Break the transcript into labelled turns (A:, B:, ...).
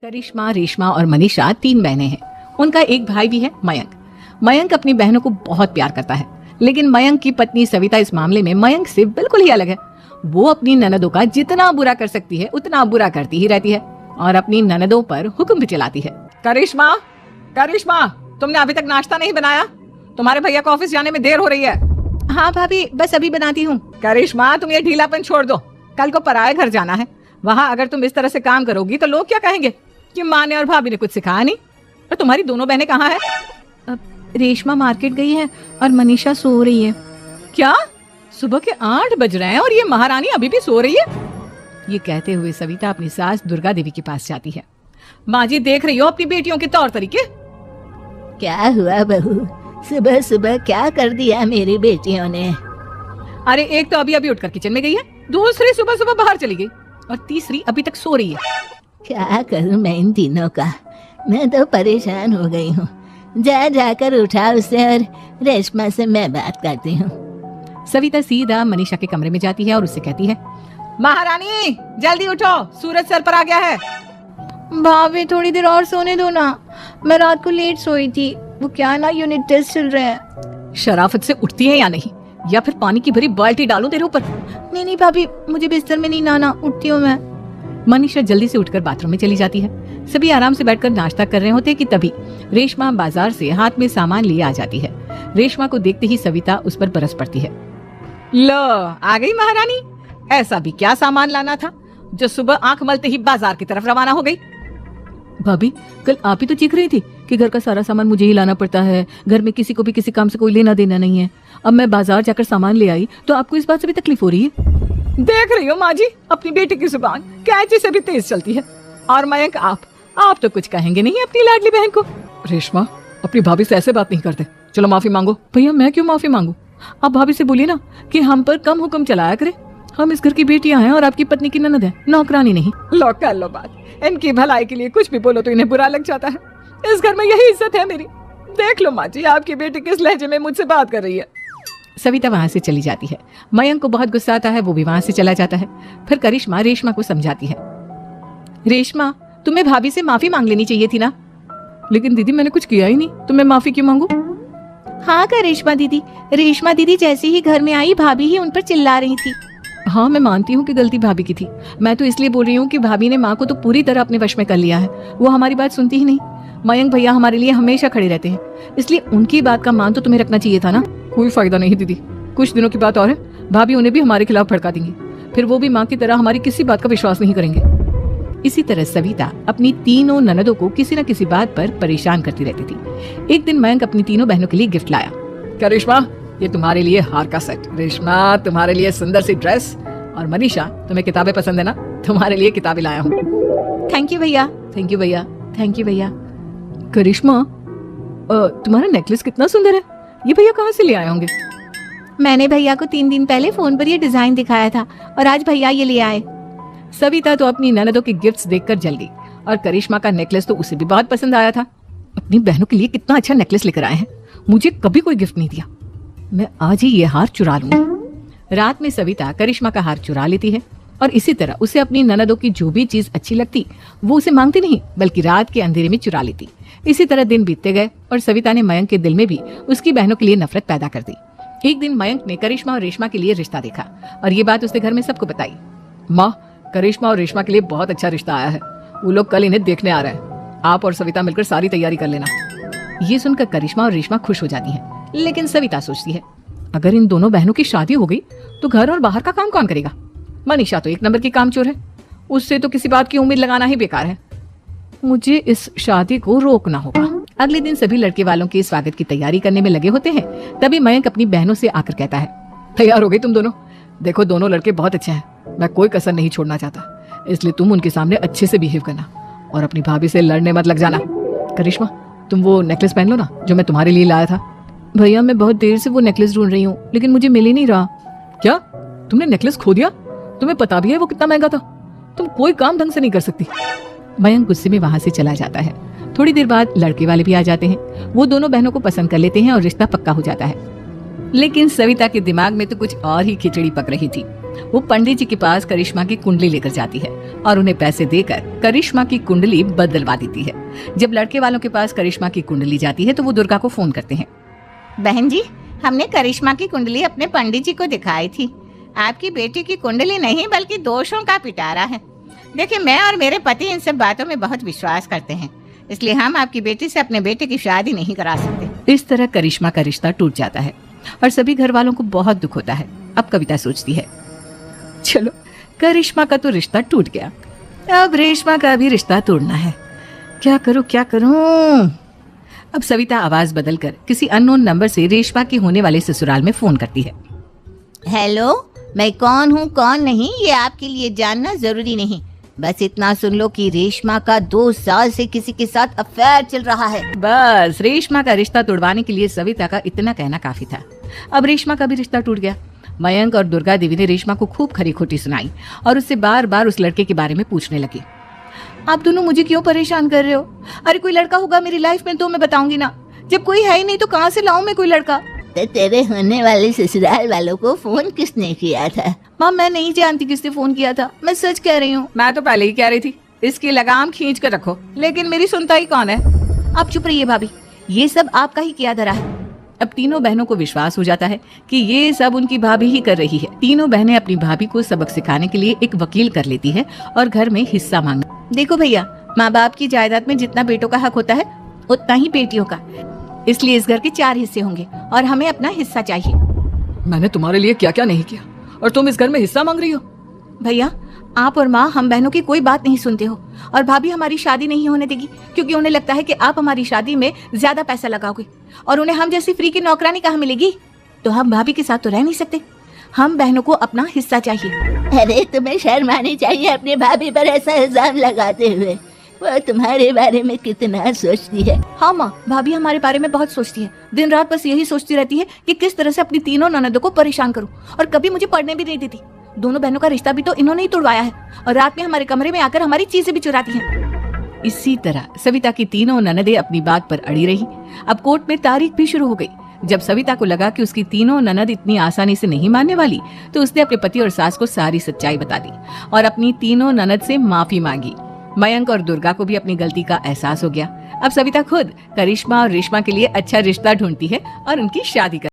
A: करिश्मा, रेशमा और मनीषा 3 बहनें हैं। उनका एक भाई भी है, मयंक। मयंक अपनी बहनों को बहुत प्यार करता है, लेकिन मयंक की पत्नी सविता इस मामले में मयंक से बिल्कुल ही अलग है। वो अपनी ननदों का जितना बुरा कर सकती है उतना बुरा करती ही रहती है और अपनी ननदों पर हुक्म भी चलाती है। करिश्मा, करिश्मा, तुमने अभी तक नाश्ता नहीं बनाया? तुम्हारे भैया को ऑफिस जाने में देर हो रही है। हाँ भाभी, बस अभी बनाती हूँ। करिश्मा, तुम ये ढीलापन छोड़ दो। कल को पराये घर जाना है। वहाँ अगर तुम इस तरह से काम करोगी तो लोग क्या कहेंगे कि माँ ने और भाभी ने कुछ सिखाया नहीं। और तुम्हारी दोनों बहनें कहाँ है? रेशमा मार्केट गई है और मनीषा सो रही है। क्या? सुबह के 8 बज रहे हैं और ये महारानी अभी भी सो रही है? ये कहते हुए सविता अपनी सास दुर्गा देवी के पास जाती है। माँ जी, देख रही हो अपनी बेटियों के तौर तरीके?
B: क्या हुआ बहू, सुबह सुबह क्या कर दिया मेरी बेटियों ने?
A: अरे एक तो अभी अभी उठकर किचन में गई है, दूसरी सुबह सुबह बाहर चली गई और तीसरी अभी तक सो रही है।
B: क्या करूं मैं इन तीनों का, मैं तो परेशान हो गई हूँ। जाकर उठा उसे और रेशमा से मैं बात करती हूँ।
A: सविता सीधा मनीषा के कमरे में जाती है और उससे कहती है, महारानी जल्दी उठो, सूरज सर पर आ गया है।
C: भाभी थोड़ी देर और सोने दो ना, मैं रात को लेट सोई थी। वो क्या ना, यूनिट टेस्ट चल रहे हैं।
A: शराफत से उठती है या नहीं, या फिर पानी की भरी बाल्टी डालूं तेरे ऊपर?
C: नहीं भाभी, मुझे बिस्तर में नहीं नाना, उठती हूँ मैं।
A: मनीषा जल्दी से उठकर बाथरूम में चली जाती है। सभी आराम से बैठकर नाश्ता कर रहे होते कि तभी रेशमा बाजार से हाथ में सामान लिए आ जाती है। रेशमा को देखते ही सविता उस पर बरस पड़ती है। लो, आ गई महारानी। ऐसा भी क्या सामान लाना था जो सुबह आंख मलते ही बाजार की तरफ रवाना हो गई? भाभी, कल आप ही तो चीख रही थी कि घर का सारा सामान मुझे ही लाना पड़ता है, घर में किसी को भी किसी काम से कोई लेना देना नहीं है। अब मैं बाजार जाकर सामान ले आई तो आपको इस बात से भी तकलीफ हो रही है? देख रही हो माँ जी, अपनी बेटी की जुबान कैंची से भी तेज चलती है। और मयंक, आप तो कुछ कहेंगे नहीं अपनी लाडली बहन को। रेशमा, अपनी भाभी से ऐसे बात नहीं करते। चलो माफी मांगो। भैया, मैं क्यों माफी मांगू? आप भाभी से बोलिए ना कि हम पर कम हुक्म चलाया करे। हम इस घर की बेटियां हैं और आपकी पत्नी की ननद है, नौकरानी नहीं। लो कर लो बात। इनकी भलाई के लिए कुछ भी बोलो तो इन्हें बुरा लग जाता है। इस घर में यही इज्जत है मेरी। देख लो माँ जी, आपकी बेटी किस लहजे में मुझसे बात कर रही है। सविता वहां से चली जाती है। मयंक को बहुत गुस्सा आता है, वो भी वहां से चला जाता है। फिर करिश्मा रेशमा को समझाती है, रेशमा, तुम्हें भाभी से माफी मांग लेनी चाहिए थी ना। लेकिन दीदी, मैंने कुछ किया ही नहीं, तो मैं माफी क्यों मांगू?
C: हाँ का रेशमा दीदी जैसे ही घर में आई, भाभी ही उन पर चिल्ला रही थी।
A: हाँ, मैं मानती हूँ कि गलती भाभी की थी। मैं तो इसलिए बोल रही हूँ कि भाभी ने माँ को तो पूरी तरह अपने वश में कर लिया है। वो हमारी बात सुनती ही नहीं। मयंक भैया हमारे लिए हमेशा खड़े रहते हैं, इसलिए उनकी बात का मान तो तुम्हें रखना चाहिए था ना। कोई फायदा नहीं दीदी, कुछ दिनों की बात और है, भाभी उन्हें भी हमारे खिलाफ भड़का देंगी। फिर वो भी माँ की तरह हमारी किसी बात का विश्वास नहीं करेंगे। इसी तरह सविता अपनी तीनों ननदों को किसी न किसी बात पर परेशान करती रहती थी। एक दिन मयंक अपनी तीनों बहनों के लिए गिफ्ट लाया। क्या रेशमा, ये तुम्हारे लिए हार का सेट। रेशमा, तुम्हारे लिए सुंदर सी ड्रेस। और मनीषा, तुम्हें किताबें पसंद है ना, तुम्हारे लिए किताबें लाया हूँ।
C: थैंक यू भैया।
A: थैंक यू भैया। थैंक यू भैया। करिश्मा, तुम्हारा नेकलेस कितना सुंदर है, ये भैया कहाँ से ले आए होंगे?
C: मैंने भैया को 3 दिन पहले फोन पर ये डिजाइन दिखाया था और आज भैया ये ले आए।
A: सविता तो अपनी ननदों के गिफ्ट्स देखकर जल गई और करिश्मा का नेकलेस तो उसे भी बहुत पसंद आया था। अपनी बहनों के लिए कितना अच्छा नेकलेस लेकर आए हैं, मुझे कभी कोई गिफ्ट नहीं दिया। मैं आज ही ये हार चुरा लूंगी। रात में सविता करिश्मा का हार चुरा लेती है और इसी तरह उसे अपनी ननदों की जो भी चीज अच्छी लगती वो उसे मांगती नहीं, बल्कि रात के अंधेरे में चुरा लेती। इसी तरह दिन बीतते गए और सविता ने मयंक के दिल में भी उसकी बहनों के लिए नफरत पैदा कर दी। एक दिन मयंक ने करिश्मा और रेशमा के लिए रिश्ता देखा और ये बात उसने घर में सबको बताई। माँ, करिश्मा और रेशमा के लिए बहुत अच्छा रिश्ता आया है, वो लोग कल इन्हें देखने आ रहे हैं। आप और सविता मिलकर सारी तैयारी कर लेना। ये सुनकर करिश्मा और रेशमा खुश हो जाती हैं, लेकिन सविता सोचती है, अगर इन दोनों बहनों की शादी हो गई तो घर और बाहर का काम कौन करेगा? मनीषा तो 1 नंबर की कामचोर है, उससे तो किसी बात की उम्मीद लगाना ही बेकार है। मुझे इस शादी को रोकना होगा। अगले दिन सभी लड़के वालों के स्वागत की तैयारी करने में लगे होते हैं। तभी मयंक अपनी बहनों से आकर कहता है, तैयार हो गई तुम दोनों? देखो, दोनों लड़के बहुत अच्छे हैं, मैं कोई कसर नहीं छोड़ना चाहता, इसलिए तुम उनके सामने अच्छे से बिहेव करना और अपनी भाभी से लड़ने मत लग जाना। करिश्मा, तुम वो नेकलेस पहन लो ना जो मैं तुम्हारे लिए लाया था।
C: भैया, मैं बहुत देर से वो नेकलेस ढूंढ रही हूँ, लेकिन मुझे मिल ही नहीं रहा।
A: क्या तुमने नेकलेस खो दिया? तुम्हें पता भी है वो कितना महंगा था? तुम कोई काम ढंग से नहीं कर सकती। मयंक गुस्से में वहां से चला जाता है। थोड़ी देर बाद लड़के वाले भी आ जाते हैं। वो दोनों बहनों को पसंद कर लेते हैं और रिश्ता पक्का हो जाता है। लेकिन सविता के दिमाग में तो कुछ और ही खिचड़ी पक रही थी। वो पंडित जी के पास करिश्मा की कुंडली लेकर जाती है और उन्हें पैसे देकर करिश्मा की कुंडली बदलवा देती है। जब लड़के वालों के पास करिश्मा की कुंडली जाती है तो वो दुर्गा को फोन करते हैं।
B: बहन जी, हमने करिश्मा की कुंडली अपने पंडित जी को दिखाई थी। आपकी बेटी की कुंडली नहीं बल्कि दोषों का पिटारा है। देखिए, मैं और मेरे पति इन सब बातों में बहुत विश्वास करते हैं, इसलिए हम आपकी बेटी से अपने बेटे की शादी नहीं करा सकते।
A: इस तरह करिश्मा का रिश्ता टूट जाता है और सभी घर वालों को बहुत दुख होता है। अब कविता सोचती है, चलो करिश्मा का तो रिश्ता टूट गया, अब रेशमा का भी रिश्ता तोड़ना है। क्या करूं? अब सविता आवाज बदलकर किसी अननोन नंबर से रेशमा के होने वाले ससुराल में फोन करती है।
B: हेलो, मैं कौन हूँ कौन नहीं ये आपके लिए जानना जरूरी नहीं। बस इतना सुन लो कि रेशमा का 2 साल से किसी के साथ अफेयर चल रहा है।
A: बस रेशमा का रिश्ता तोड़वाने के लिए सविता का इतना कहना काफी था। अब रेशमा का भी रिश्ता टूट गया। मयंक और दुर्गा देवी ने रेशमा को खूब खरी खोटी सुनाई और उससे बार बार उस लड़के के बारे में पूछने लगी। आप दोनों मुझे क्यों परेशान कर रहे हो? अरे कोई लड़का होगा मेरी लाइफ में तो मैं बताऊंगी ना, जब कोई है ही नहीं तो कहाँ से लाऊं मैं कोई लड़का?
B: तो तेरे होने वाले ससुराल वालों को फोन किसने किया था?
A: माँ, मैं नहीं जानती किसने फोन किया था, मैं सच कह रही हूँ। मैं तो पहले ही कह रही थी इसकी लगाम खींच कर रखो, लेकिन मेरी सुनता ही कौन है?
C: आप चुप रहिए भाभी, ये सब आपका ही किया धरा है।
A: अब तीनों बहनों को विश्वास हो जाता है कि ये सब उनकी भाभी ही कर रही है। तीनों बहनें अपनी भाभी को सबक सिखाने के लिए एक वकील कर लेती है और घर में हिस्सा मांग।
C: देखो भैया, माँ बाप की जायदाद में जितना बेटों का हक होता है उतना ही बेटियों का, इसलिए इस घर के 4 हिस्से होंगे और हमें अपना हिस्सा चाहिए।
A: मैंने तुम्हारे लिए क्या क्या नहीं किया और तुम इस घर में हिस्सा मांग रही हो?
C: भैया, आप और माँ हम बहनों की कोई बात नहीं सुनते हो और भाभी हमारी शादी नहीं होने देगी क्योंकि उन्हें लगता है कि आप हमारी शादी में ज्यादा पैसा लगाओगे और उन्हें हम जैसी फ्री की नौकरानी कहाँ मिलेगी। तो हम भाभी के साथ तो रह नहीं सकते, हम बहनों को अपना हिस्सा चाहिए।
B: अरे तुम्हें शर्म आनी चाहिए अपनी भाभी पर ऐसा इल्जाम लगाते हुए। वो तुम्हारे बारे में कितना सोचती है।
C: हाँ माँ, भाभी हमारे बारे में बहुत सोचती है, दिन रात बस यही सोचती रहती है कि किस तरह से अपनी तीनों ननदों को परेशान करूं और कभी मुझे पढ़ने भी नहीं देती। दोनों बहनों का रिश्ता भी तो इन्होंने ही तोड़वाया है और रात में हमारे कमरे में आकर हमारी चीजें भी चुराती हैं।
A: इसी तरह सविता की तीनों ननदें अपनी बात पर अड़ी रही। अब कोर्ट में तारीख भी शुरू हो गई। जब सविता को लगा कि उसकी तीनों ननद इतनी आसानी से नहीं मानने वाली, तो उसने अपने पति और सास को सारी सच्चाई बता दी और अपनी तीनों ननद से माफी मांगी। मयंक और दुर्गा को भी अपनी गलती का एहसास हो गया। अब सविता खुद करिश्मा और रेशमा के लिए अच्छा रिश्ता ढूंढती है और उनकी शादी कर